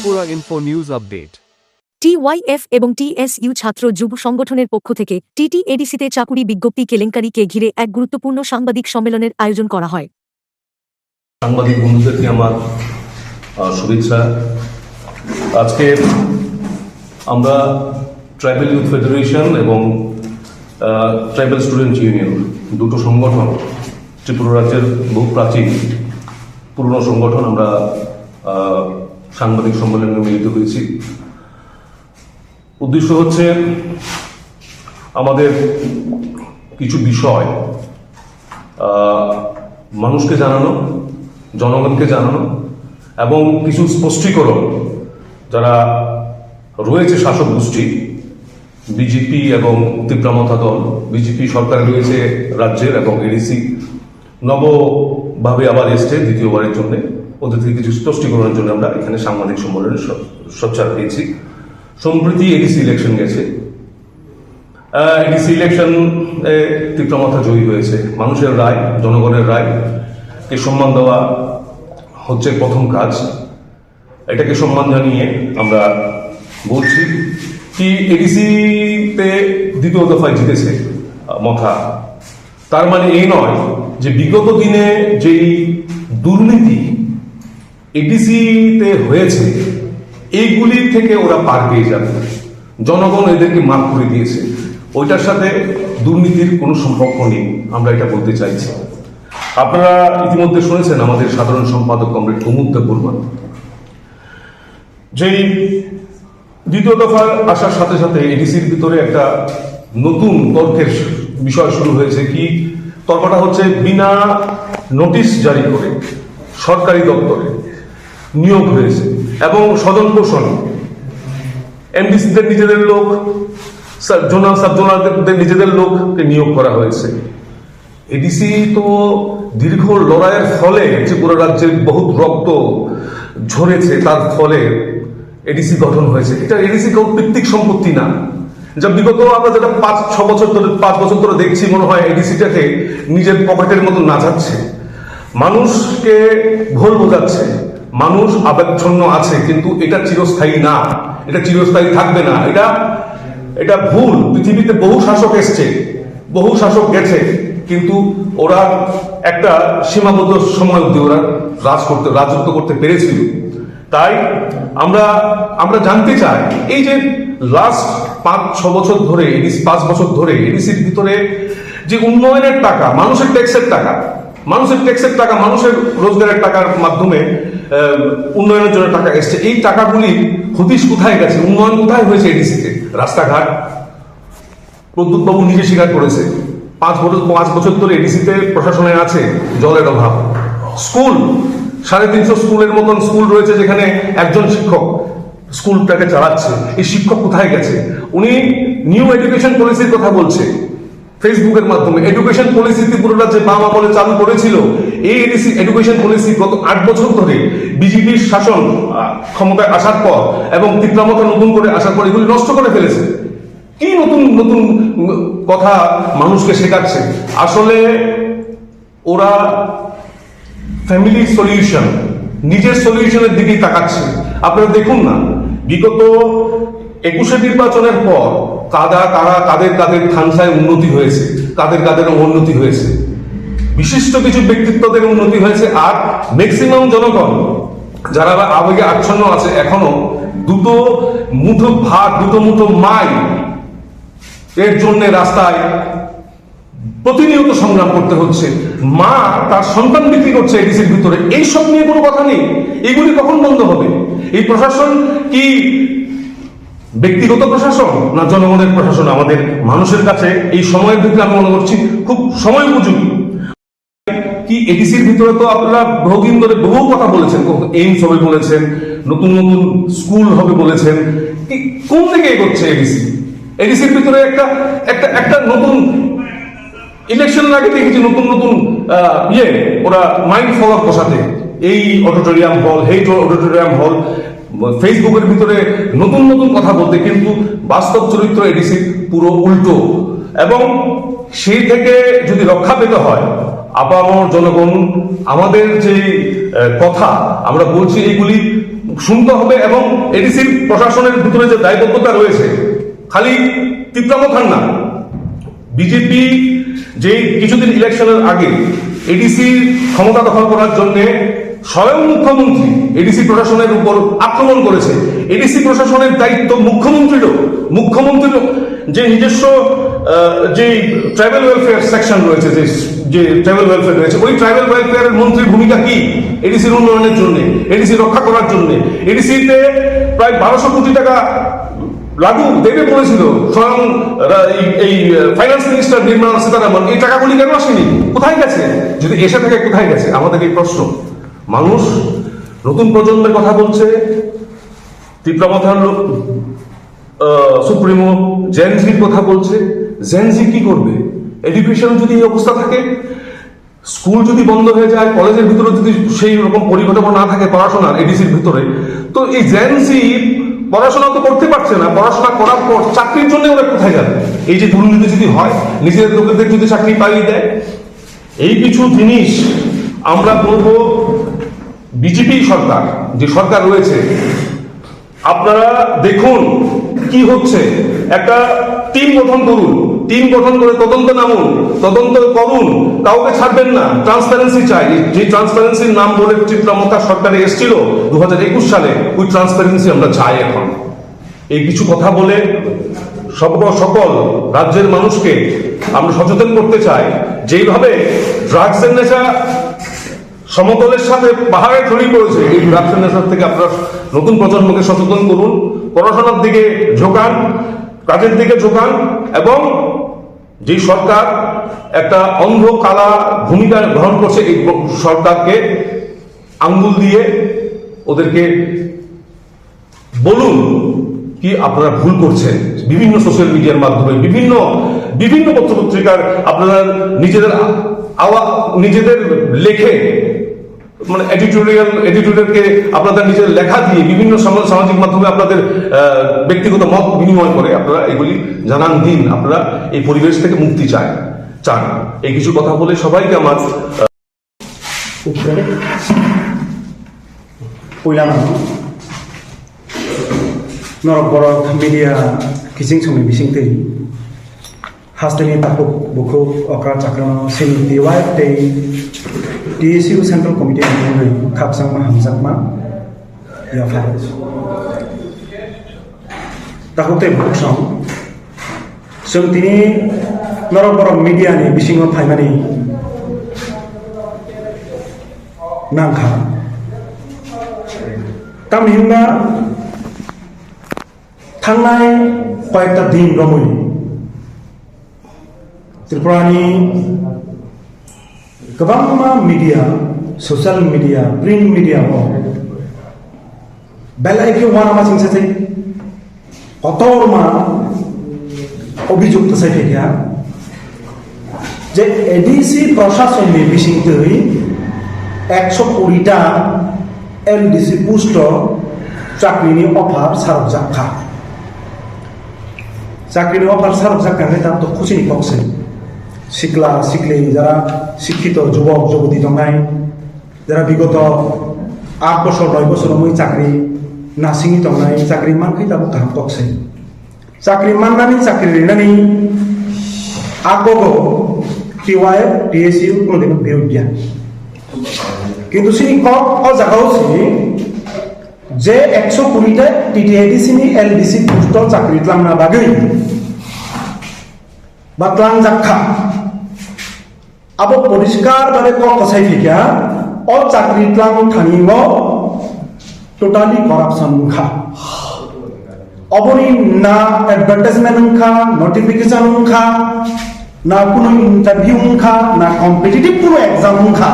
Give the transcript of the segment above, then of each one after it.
Tripura info news update. TYF এবং TSU ছাত্র যুব সংগঠনের পক্ষ থেকে টিটিএডিসিতে চাকুরি বিজ্ঞপ্তি কেলেঙ্কারিকে ঘিরে এক গুরুত্বপূর্ণ সাংবাদিক সম্মেলনের আয়োজন করা হয়। সাংবাদিক বন্ধুদেরকে আমার শুভেচ্ছা। আজকে আমরা ট্রাইবাল ইউথ ফেডারেশন এবং ট্রাইবাল স্টুডেন্ট ইউনিয়ন দুটো সংগঠন, ত্রিপুরা রাজ্যের বহু প্রাচীন পুরনো সংগঠন, আমরা সাংবাদিক সম্মেলনে মিলিত হয়েছি। উদ্দেশ্য হচ্ছে আমাদের কিছু বিষয় মানুষকে জানানো, জনগণকে জানানো এবং কিছু স্পষ্টীকরণ যারা রয়েছে শাসক গোষ্ঠী বিজেপি এবং তীব্রামথা দল, বিজেপি সরকার রয়েছে রাজ্যের এবং এডিসি নবভাবে আবার এসছে দ্বিতীয়বারের জন্য, ওদের থেকে কিছু স্পষ্টীকরণের জন্য আমরা এখানে সাংবাদিক সম্মেলনে সোচ্চার হয়েছি। সম্প্রতি এডিসি ইলেকশন গেছে, এডিসি ইলেকশন তীব্রামথা জয়ী হয়েছে। মানুষের রায়, জনগণের রায় কে সম্মান দেওয়া হচ্ছে প্রথম কাজ। এটাকে সম্মান জানিয়ে আমরা বলছি কি এডিসিতে দ্বিতীয় দফায় জিতেছে মথা, তার মানে এই নয় যে বিগত দিনে যেই দুর্নীতি এডিসিতে হয়েছে এইগুলি থেকে ওরা পার পেয়ে যাবে। জনগণ এদেরকে মাফ করে দিয়েছে, ওইটার সাথে দুর্নীতির কোনো সম্পর্ক নেই, আমরা এটা বলতে চাইছি। আপনারা ইতিমধ্যে শুনেছেন আমাদের সাধারণ সম্পাদক কমরেড কুমুদ দেব বর্মা যেই দ্বিতীয় দফার আসার সাথে সাথে এডিসির ভিতরে একটা নতুন তর্কের বিষয় শুরু হয়েছে। কি তর্কটা হচ্ছে, বিনা নোটিশ জারি করে সরকারি দপ্তরে নিয়োগ হয়েছে এবং স্বজন পোষণ এমডিসিদের নিজেদের লোক, জোনাল সাব জোনালদের নিজেদের লোককে নিয়োগ করা হয়েছে। এডিসি তো দীর্ঘ লড়াইয়ের ফলে ত্রিপুরা রাজ্যের বহুত রক্ত ঝরেছে, তার ফলে এডিসি গঠন হয়েছে। এটা এডিসি কর্তৃক সম্পত্তি না, যা বিগত আমরা যেটা 5 বছর ধরে দেখছি, মনে হয় এডিসিটাকে নিজের পকেটের মতো নাচাচ্ছে, মানুষকে ভুল বোঝাচ্ছে। মানুষ আবেগচ্ছন্ন আছে, কিন্তু এটা চিরস্থায়ী না, এটা চিরস্থায়ী থাকবে না, এটা ভুল। পৃথিবীতে বহু শাসক এসছে, বহু শাসক গেছে, কিন্তু ওরা একটা সীমাবদ্ধ সময় অব্দি ওরা রাজত্ব করতে পেরেছিল। তাই আমরা জানতে চাই, এই যে লাস্ট 5-6 বছর ধরে 5 বছর ধরে এডিসির ভিতরে যে উন্নয়নের টাকা, মানুষের ট্যাক্সের টাকা, মানুষের রোজগারের টাকার মাধ্যমে উন্নয়নের জন্য টাকা এসছে, এই টাকাগুলি হদিশ কোথায় গেছে, উন্নয়ন কোথায় হয়েছে এডিসিতে? রাস্তাঘাট প্রদ্যুৎ বাবু নিজে স্বীকার করেছে, 5 বছর ধরে এডিসিতে প্রশাসনে আছে জলের অভাব। স্কুল 350 স্কুলের মতন স্কুল রয়েছে যেখানে একজন শিক্ষক স্কুলটাকে চালাচ্ছে, এই শিক্ষক কোথায় গেছে? উনি নিউ এডুকেশন পলিসির কথা বলছে ফেসবুকের মাধ্যমে। এডুকেশন পলিসি ত্রিপুরা রাজ্যে বাম আমলে চালু করেছিল। এই এডুকেশন পলিসি গত 8 বছর ধরে বিজেপির শাসন ক্ষমতায় আসার পর এবং তীব্রামথা নতুন করে আসার পর এগুলি নষ্ট করে ফেলেছে। কি নতুন নতুন কথা মানুষকে শেখাচ্ছে? আসলে ওরা ফ্যামিলি সলিউশন, নিজের সলিউশনের দিকেই তাকাচ্ছে। আপনারা দেখুন না, বিগত 21 নির্বাচনের পর কাদের খানসায় উন্নতি হয়েছে, কাদের উন্নতি হয়েছে, বিশিষ্ট কিছু ব্যক্তিত্বদের উন্নতি হয়েছে। আর ম্যাক্সিমাম জনগণ যারা আবেগে আচ্ছন্ন আছে, এখনো দুটো মুঠো ভাত, দুটো মুঠো মাই এর জন্য রাস্তায় প্রতিনিয়ত সংগ্রাম করতে হচ্ছে। মা তার সন্তান বিক্রি করছে এডিসির ভিতরে, এইসব নিয়ে কোনো কথা নেই। এগুলি কখন বন্ধ হবে? এই প্রশাসন কি ব্যক্তিগত প্রশাসন না জনগণের প্রশাসন? আমাদের মানুষের কাছে এই সময়ের ভিতরে আমি মনে করছি খুব সময় উপযোগী। কি এডিসির ভিতরে তো আপনারা বহুদিন ধরে বহু কথা বলেছেন, এইমস হবে বলেছেন, নতুন নতুন স্কুল হবে বলেছেন, কোন দিকে এগোচ্ছে এডিসি? এডিসির ভিতরে একটা নতুন ইলেকশন আগে দেখেছি নতুন ওরা মাইন্ড ফলোয়ার বসাতে, এই অডিটোরিয়াম হল, এই অডিটোরিয়াম হল, ফেসবুকের ভিতরে নতুন নতুন কথা বলতে, কিন্তু বাস্তব চরিত্র এডিসি পুরো উল্টো। এবং সেই থেকে যদি রক্ষা পেতে হয়, আপামর জনগণ আমাদের যে কথা আমরা বলছি, এইগুলি শুনতে হবে এবং এডিসির প্রশাসনের ভিতরে যে দায়বদ্ধতা রয়েছে খালি তিপ্রামথান না, বিজেপি যে কিছুদিন ইলেকশনের আগে এডিসির ক্ষমতা দখল করার জন্য স্বয়ং মুখ্যমন্ত্রী এডিসি প্রশাসনের উপর আক্রমণ করেছে। এডিসি প্রশাসনের দায়িত্ব মুখ্যমন্ত্রীর যে নিজস্ব যে ট্রাইবাল ওয়েলফেয়ার সেকশন রয়েছে, যে ট্রাইবাল ওয়েলফেয়ার রয়েছে, ওই ট্রাইবাল ওয়েলফেয়ারের মন্ত্রীর ভূমিকা কি এডিসির উন্নয়নের জন্য, এডিসি রক্ষা করার জন্য? এডিসিতে প্রায় 1200 কোটি টাকা লাগু দেবে বলেছিল স্বয়ং এই ফাইন্যান্স মিনিস্টার নির্মলা সীতারামন। এই টাকাগুলি কেন আসেনি? কোথায় গেছে? যদি এসে থাকে কোথায় গেছে? আমাদের এই প্রশ্ন। মানুষ নতুন প্রজন্মের কথা বলছে, তিপ্রামথান সুপ্রিমো জেনজির কথা বলছে। জেনজি কি করবে? এডুকেশন যদি এই অবস্থা থাকে, স্কুল যদি বন্ধ হয়ে যায়, কলেজের ভিতরে যদি সেই রকম পরিকাঠামো না থাকে পড়াশোনার এডিসির ভিতরে, তো এই জেনজি পড়াশোনা তো করতে পারছে না। পড়াশোনা করার পর চাকরির জন্য ওরা কোথায় যাবে? এই যে দুর্নীতি যদি হয়, নিজেদের লোকেদের যদি চাকরি পাইয়ে দেয়, এই কিছু জিনিস আমরা বলবো বিজেপি সরকার, যে সরকার রয়েছে, আপনারা দেখুন কি হচ্ছে। একটা টিম গঠন করুন, টিম গঠন করে তদন্ত নামুন, তদন্ত করুন, কাউকে ছাড়বেন না। ট্রান্সপারেন্সি চাই। যে ট্রান্সপারেন্সির নাম বলে চিত্রামতা সরকারে এসেছিল 2021 সালে, ওই ট্রান্সপারেন্সি আমরা চাই এখন। এই কিছু কথা বলে সকল রাজ্যের মানুষকে আমরা সচেতন করতে চাই। যেইভাবে ড্রাগসের নেশা সমতলের সাথে পাহাড়ে ছড়িয়ে পড়েছে, এই ড্রাগসের নেশার থেকে আপনারা নতুন প্রজন্মকে সচেতন করুন, পড়াশোনার দিকে ঝোঁকান, কাজের দিকে ঝোঁকান, এবং যে সরকার একটা অন্ধ কালা ভূমিকা গ্রহণ করছে, এই সরকারকে আঙ্গুল দিয়ে ওদেরকে বলুন কি আপনারা ভুল করছেন। বিভিন্ন সোশ্যাল মিডিয়ার মাধ্যমে, বিভিন্ন পত্রপত্রিকার আপনারা নিজেদের লেখে, মানে এডিটোরিয়ালকে আপনাদের নিজের লেখা দিয়ে বিভিন্ন সামাজিক মাধ্যমে আপনাদের ব্যক্তিগত মত বিনিময় করে আপনারা এগুলি জানান দিন। আপনারা এই পরিবেশ থেকে মুক্তি চান। এই কিছু কথা বলে সবাইকে আমার নরক বড় মিডিয়া কিচিং সময় বিচিং তৈ হাস্তেনি তাকুক বুকু অকরা চাকরানো সিং দিওয়াই তৈ DSU Central Committee meeting kapsangma hamjakma ya faros takote buksong जों दिनै नरक बरक मिडियानि बिसिङाव फायनानै नांखा तामहिनबा थांनाय कयेकटा दिन रमै त्रिपुरानि गोबां media, social media, print media बेलायखि वानामा सिंसाथै कतरमा अभियुक्त सायफैया जे एडिसि प्रशासननि बिसिंतै 120टा एलडिसि पोस्ट चाकरिनि अफार सारकजाखा चाकरिनि अफार सारकजाखांनाय दाम तो खुसिनि पक्षे सिक्ला सिक्ली যারা শিক্ষিত যুবক যুবতী দंनाय যারা বিগত 8 বছর 9 বছর মই চাকরি নাসিংনি দंनाय চাকরি মানখै দাবো কাম পক্ষে চাকরি মাননানি চাকরি রিনানি আগগো টিওয়াই টিএসইউ কোনদিন বিরোধিয়া কিন্তু সিনি কক ও জাগাওসি যে 120 টা টিটিএডিসিনি এলডিসি পোস্ট চাকরি লামনা বাগৈ বাতলাং জাখা আবো পরিষ্কার ভাবে কসাই ফিকা ও চাকরি লাং থানিব টোটালি করাপশন খা অবনি না অ্যাডভার্টাইজমেন্ট খা নোটিফিকেশন খা না কোনো ইন্টারভিউ খা না কম্পিটিটিভ কোনো এক্সাম খা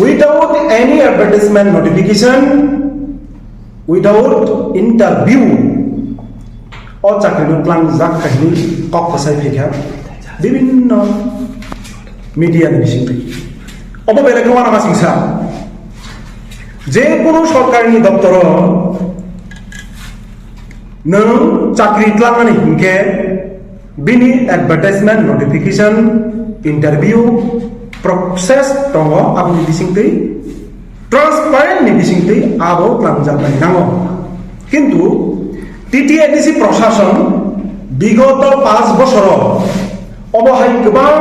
without any advertisement notification without interview ও চাকরি প্লান জাক কাহিনী কক কসাই ফিকা বিভিন্ন মিডিয়া নিশ্চিত অববেলা কেউ আনা সিংসা যে কোনো সরকারি দপ্তর নং চাকরি লাগানি হিংকে বিনি অ্যাডভার্টাইজমেন্ট নোটিফিকেশন ইন্টারভিউ প্রসেস দङ আপনি বিसिंतै transparent ni bisingtui abo tlangjak nango কিন্তু টিটিএডিসি প্রশাসন বিগত 5 বছর অবহাই গোবাং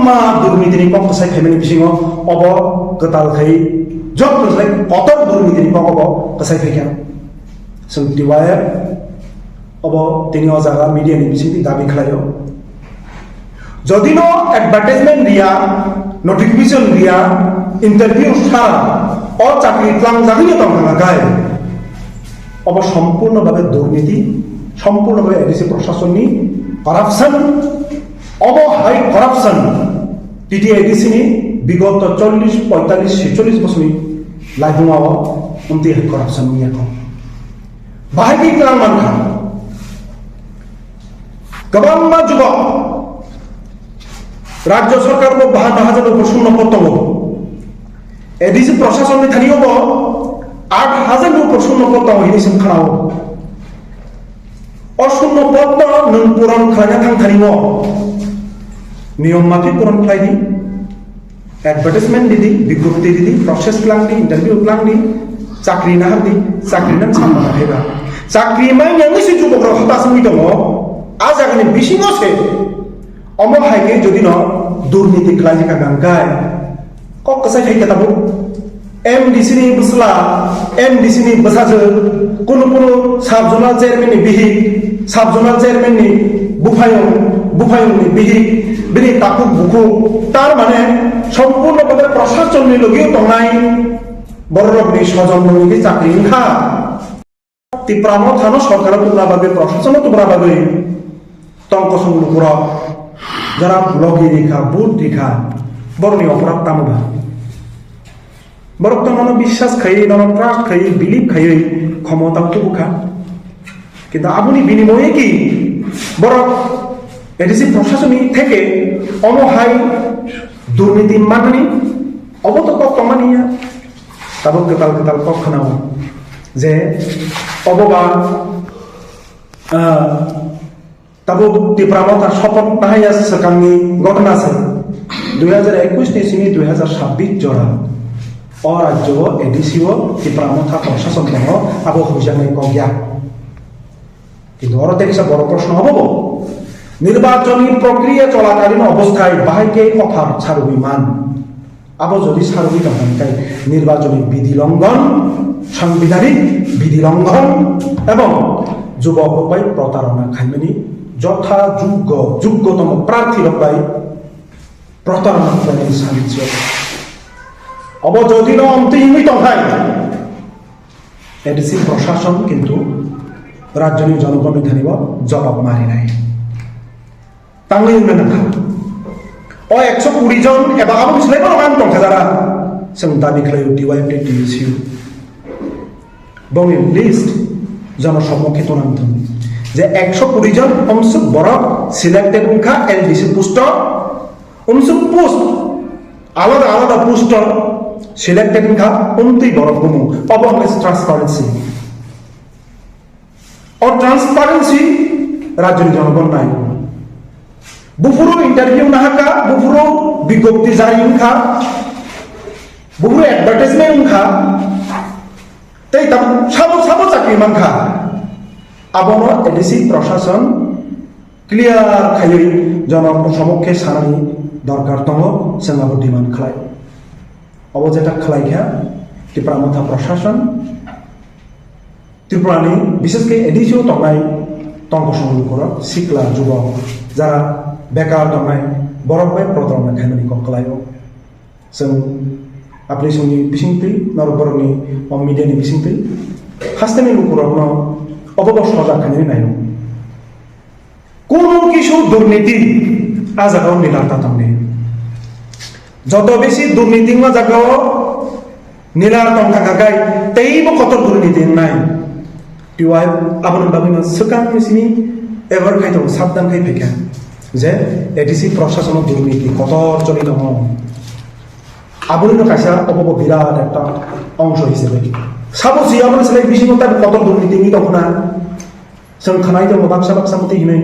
মা দুর্নীতিনি পক্ষসাই খাইমানি বিসিङाव অব গতাল খাই যত্ন সাই কত দুর্নীতিনি পক্ষ কসাই খাইকা जों টিওয়ায় অব তিনি জায়গা মিডিয়ানি বিসিङति দাবি খালাयो যদি নো অ্যাডভার্টাইজমেন্ট রিয়া নোটিফিকেশন রিয়া ইন্টারভিউ ছাড়া ও চাকরি তলাংজাগিনি তংখাঙা গায় অব সম্পূর্ণভাবে দুর্নীতি সম্পূর্ণভাবে এডিসি প্রশাসননি করাপশন অবহাই করাপশন টিটিএডিসিনি বিগত 40 45 46 বছরনি লাইফुङाव उन्ति कরাপশন नियाखौ बाहायनि क्लां मानखा गोबां जुबक राज्य सरकार को 52,000 উপর শূন্য পদ দङ एडिसि प्रशासननि थानियाव 8,000 উপর শূন্য পদ दङ हिनिसिम खानाव অশূন্য পদ नों पुरान खालायना थांथानिव नियम माफिक पुरान खालायनि एडभार्टाइजमेंट दिदि बिज्ञप्ति दिदि प्रसेस क्लांनि इंटरव्यू क्लांनि चाकरि नाहारनि चाकरि नां सामना हेबा चाकरि माय नोंनि सि जुबकराव हाबासनि दङ आ जागनि बिसिङावसे अम हायके যদি ন দুর্নীতি খালাইকা গাंगाय কক কসাই থাইকা তাবো एमडीसी नि बसला एमडीसी नि बसाजो কোনো কোনো সাব জোনাল চেয়ারম্যান नि बिहि साब जोनाल चेयरमैन नि बुफायं नि बिहि बिनि ताकु बुखु तार माने सम्पूर्णभावे प्रशासननि लगियो तंनाय बररबनि सजननि चाकरि खा तिप्रामो थानो सरकार तुमराबागे प्रशासन तुमराबागे तंक संगुपुरा যারা ব্লগে রেখা বুট রেখা বরনি অপরাধ তামবা বর্তমান বিশ্বাস খাই নন ট্রাস্ট খাই বিলিভ খাই ক্ষমতা তুখা কিন্তু আপনি বিনিময়ে কি বড় এডিসি প্রশাসনিক থেকে অমহাই দুর্নীতি মাননি অবতক কমানিয়া তাবক কেতাল কখনাও যে অববা তাবো টিপ্রামো তার শপথ পাহাইয়া সরকারনি ঘটনা আছে 2021 নিসিনি 2026 জরা অরাজ্য এডিসিও টিপ্রামো থা প্রশাসন দङ আবো হুজানে কগিয়া কিন্তু অরতে কিছু বড় প্রশ্ন হবো নির্বাচনী প্রক্রিয়া চলাকালীন অবস্থায় বাহাইকে অফার ছাড়বি মান আবো যদি ছাড়বি তখন নির্বাচনী বিধি লঙ্ঘন সাংবিধানিক বিধি লঙ্ঘন এবং যুবক উপায় প্রতারণা খাইমানি যোগ্যতম প্রার্থী রবাই প্রতারণা খাইমানি সাহায্য অব যদি ন অন্তিমই তথায় এডিসি প্রশাসন কিন্তু রাজ্যনি জনগণের ধানিব জবাব মারি নাই তাংলি নাখা ও 120 জন এবা আবু সিলাইবো মান তংখা যারা जों दाबि खालायो डिवाइएफटी टीएसयू बंनि लिस्ट जनसम्मुखे तनांथों जे 120 জন অংশুক বড় সিলেক্টেড উনখা এলডিসি পোস্ট অংশুক পোস্ট আলাদা আলাদা পোস্ট সিলেক্টেড উনখা উনতি বড় গুমু অবংলেস ট্রান্সপারেন্সি और ट्रांसपारेंसी राज्य जनगण নাই बुफुरो इंटरव्यू नाहाका बुफुरो विज्ञप्ति जारी उनखा बुफुरो एडभार्टाइजमेंट उनखा तै तब साबो चाकरि मानखा आबनो एडिसि प्रशासन क्लियर खायै जन समक्षे सानानि दरकार दङ जोंहाबो डिमान्ड खालाय अब जेटा खालायखा टिप्रामथा प्रशासन त्रिपुरानि विशेषके एडिसिओ तंनाय तंक संगुकर सिक्ला जुबक যারা बेकार तंनाय बरफबाय प्रतारना खायमानि कलायो जों আপনি जोंनि बिसिंथि नरबरनि मिडियानि बिसिंथि हास्तेनि लुकुरावनो অবগত সজাগ খানি নাই কোন কিছু দুর্নীতি আজাগাও নিলাতা তংনে যত বেশি দুর্নীতি মা জাগাও নিলার তংকা গাগাই তেইবো কত দুর্নীতি নাই টিওয়াই আবন বাবিনা সকাং মিসিনি এভার খাইতো সাবধান খাই ফেকা যে এডিসি প্রশাসন দুর্নীতি কত চলি দङ আবনিনো কাইসা অবব বিরাট একটা অংশ হিসেবে সাবো জিয়াবন সেলাই বিশিমতা কত দুর্নীতি নি দখনা जों खानाय दङ बाक्सा मते हिनै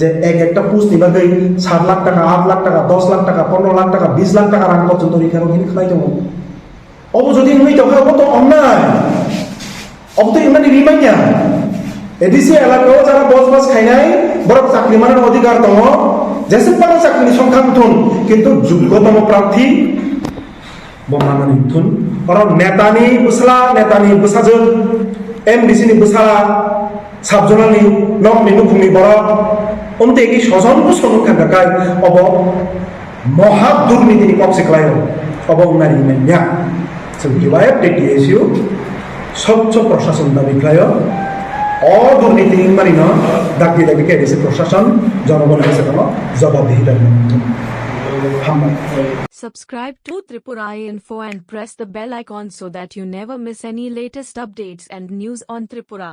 যে একটা পোস্ট নিবাগৈ 7 লাখ টাকা 8 লাখ টাকা 10 লাখ টাকা 15 লাখ টাকা 20 লাখ টাকা রাং পর্যন্ত রিখারো হিনি খানাই দङ অব যদি নুই তখন অবতো ইমানি রিমাইয়া এডিসি এলাকাও যারা বসবাস খাইনাই বরং চাকরি মানের অধিকার দङ যেসেबां চাকরিनि সংখ্যা উঠুন কিন্তু যোগ্যতম প্রার্থী বমানানি উঠুন কারণ নেতানি বুসলা নেতানি বুসাজों এমডিসিনি বুসালা সাবজনানি নকনি নুফুंनि বরক অন্তেকি সজনবো সনুখাन थाखाय अब মহা দুর্নীতিनि কবसिख्लायो अब उनारि मेन्या जों हिवाय टेटिएसिउ স্বচ্ছ প্রশাসন দাবি খায় অদুর্নীতি মানিন দাবি দাবি কেড়েছে প্রশাসন জনগণের কাছে কোনো জবাবদিহিতার মধ্যে Subscribe to Tripura Info and press the bell icon so that you never miss any latest updates and news on Tripura.